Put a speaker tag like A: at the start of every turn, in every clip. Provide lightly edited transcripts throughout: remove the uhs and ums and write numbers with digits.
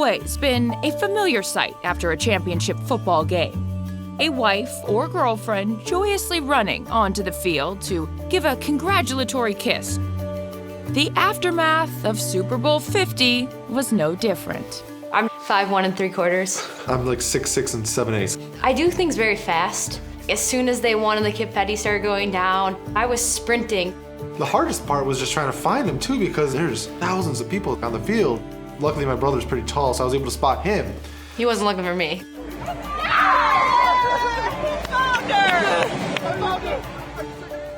A: always been a familiar sight after a championship football game. A wife or girlfriend joyously running onto the field to give a congratulatory kiss. The aftermath of Super Bowl 50 was no different.
B: I'm 5'1" 3/4.
C: I'm like 6'6" and 7/8.
B: I do things very fast. As soon as they won and the confetti started going down, I was sprinting.
C: The hardest part was just trying to find him too, because there's thousands of people on the field. Luckily, my brother's pretty tall, so I was able to spot him.
B: He wasn't looking for me.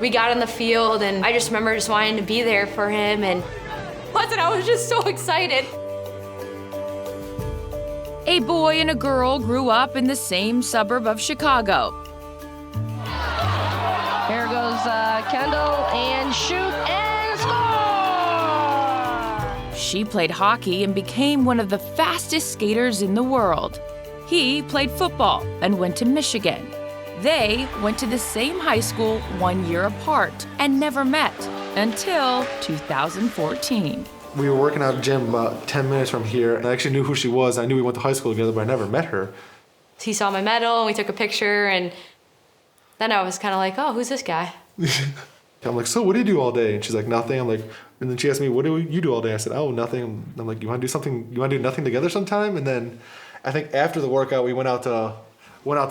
B: We got on the field, and I just remember just wanting to be there for him, and I was just so excited.
A: A boy and a girl grew up in the same suburb of Chicago.
D: Here goes Kendall, and shoot and score!
A: She played hockey and became one of the fastest skaters in the world. He played football and went to Michigan. They went to the same high school 1 year apart and never met until 2014.
C: We were working out at the gym about 10 minutes from here, and I actually knew who she was. I knew we went to high school together, but I never met her.
B: He saw my medal, and we took a picture, and then I was kind of like, oh, who's this guy?
C: I'm like, so what do you do all day? And she's like, nothing. I'm like, and then she asked me, what do you do all day? I said, oh, nothing. I'm like, you want to do something? You want to do nothing together sometime? And then I think after the workout, we went out to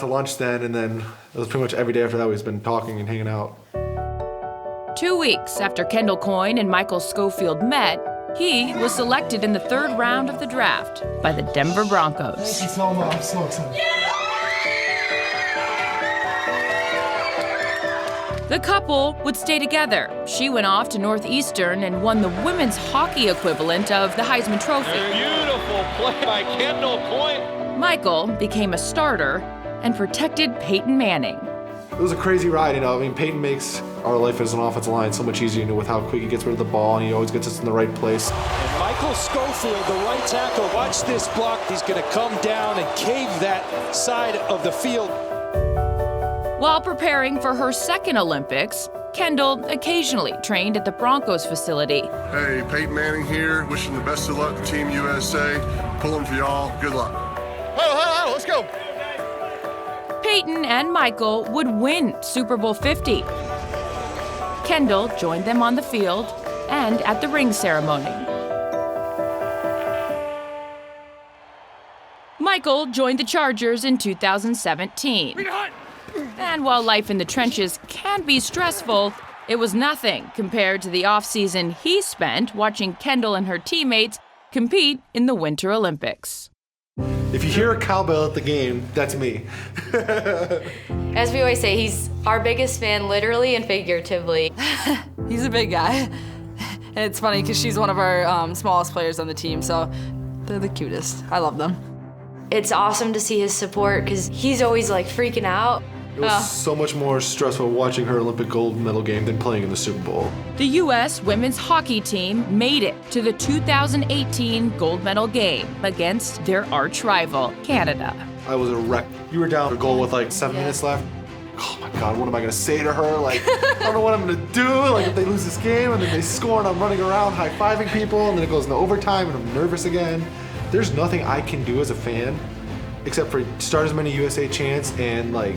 C: lunch then, and then it was pretty much every day after that we've been talking and hanging out.
A: 2 weeks after Kendall Coyne and Michael Schofield met, he was selected in the third round of the draft by the Denver Broncos.
C: Thank you so much. I'm so excited.
A: The couple would stay together. She went off to Northeastern and won the women's hockey equivalent of the Heisman Trophy.
E: Beautiful play by Kendall Coyne.
A: Michael became a starter and protected Peyton Manning.
C: It was a crazy ride, you know. I mean, Peyton makes our life as an offensive line so much easier, you know, with how quick he gets rid of the ball, and he always gets us in the right place.
E: And Michael Schofield, the right tackle, watch this block. He's going to come down and cave that side of the field.
A: While preparing for her second Olympics, Kendall occasionally trained at the Broncos facility.
F: Hey, Peyton Manning here, wishing the best of luck to Team USA. Pulling for y'all. Good luck. Oh, let's go.
A: Peyton and Michael would win Super Bowl 50. Kendall joined them on the field and at the ring ceremony. Michael joined the Chargers in 2017. And while life in the trenches can be stressful, it was nothing compared to the offseason he spent watching Kendall and her teammates compete in the Winter Olympics.
C: If you hear a cowbell at the game, that's me.
B: As we always say, he's our biggest fan, literally and figuratively.
G: He's a big guy. And it's funny because she's one of our smallest players on the team, so they're the cutest. I love them.
B: It's awesome to see his support because he's always like freaking out.
C: It was so much more stressful watching her Olympic gold medal game than playing in the Super Bowl.
A: The U.S. women's hockey team made it to the 2018 gold medal game against their arch rival, Canada.
C: I was a wreck. You were down a goal with like 7 minutes left. Oh my God, what am I gonna say to her? Like, I don't know what I'm gonna do. Like, if they lose this game and then they score and I'm running around high-fiving people and then it goes into overtime and I'm nervous again. There's nothing I can do as a fan except for start as many USA chants and like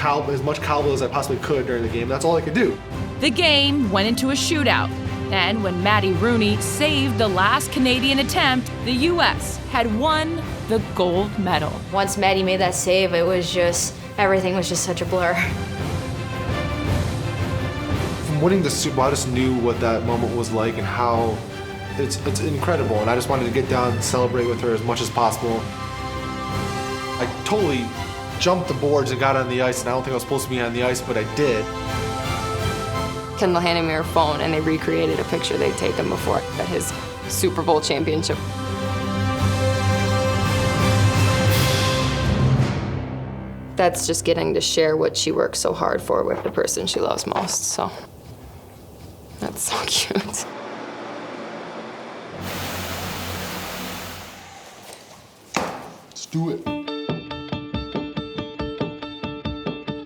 C: as much cowbell as I possibly could during the game. That's all I could do.
A: The game went into a shootout, and when Maddie Rooney saved the last Canadian attempt, the U.S. had won the gold medal.
B: Once Maddie made that save, it was just, everything was just such a blur.
C: From winning the Super Bowl, I just knew what that moment was like and how it's incredible, and I just wanted to get down and celebrate with her as much as possible. I totally jumped the boards and got on the ice, and I don't think I was supposed to be on the ice, but I did.
D: Kendall handed me her phone, and they recreated a picture they'd taken before at his Super Bowl championship. That's just getting to share what she works so hard for with the person she loves most, so that's so cute.
C: Let's do it.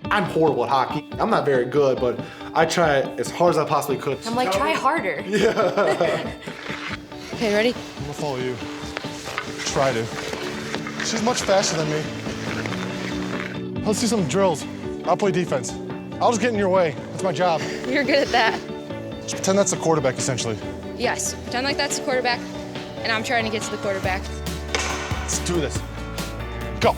C: I'm horrible at hockey. I'm not very good, but I try as hard as I possibly could.
B: I'm like, try harder.
C: Yeah.
D: Okay, ready?
C: I'm gonna follow you. try to. She's much faster than me. Let's do some drills. I'll play defense. I'll just get in your way. That's my job.
D: You're good at that.
C: Just pretend that's the quarterback, essentially.
D: Yes, pretend like that's the quarterback, and I'm trying to get to the quarterback.
C: Let's do this. Go.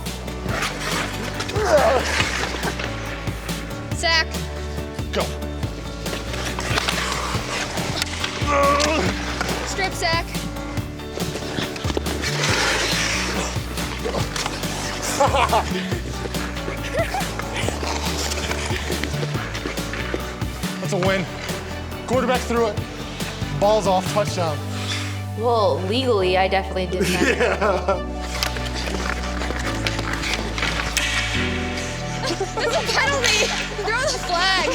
D: Sack.
C: Go.
D: Strip sack.
C: That's a win. Quarterback threw it. Ball's off, touchdown.
B: Well, legally, I definitely did that.
D: That's a penalty. Throw the flag.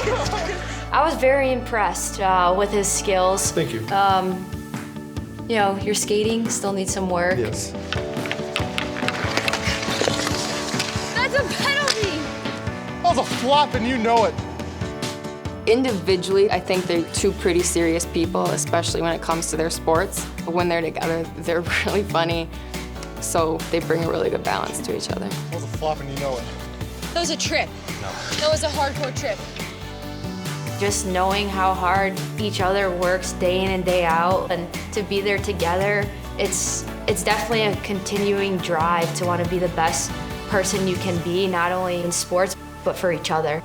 B: I was very impressed with his skills.
C: Thank you.
B: You know, your skating still needs some work.
C: Yes.
D: That's a penalty.
C: That was a flop and you know it.
D: Individually, I think they're two pretty serious people, especially when it comes to their sports. But when they're together, they're really funny. So they bring a really good balance to each other.
C: That was a flop and you know it.
D: That was a trip. No. That was a hardcore trip.
B: Just knowing how hard each other works day in and day out, and to be there together, it's definitely a continuing drive to want to be the best person you can be, not only in sports, but for each other.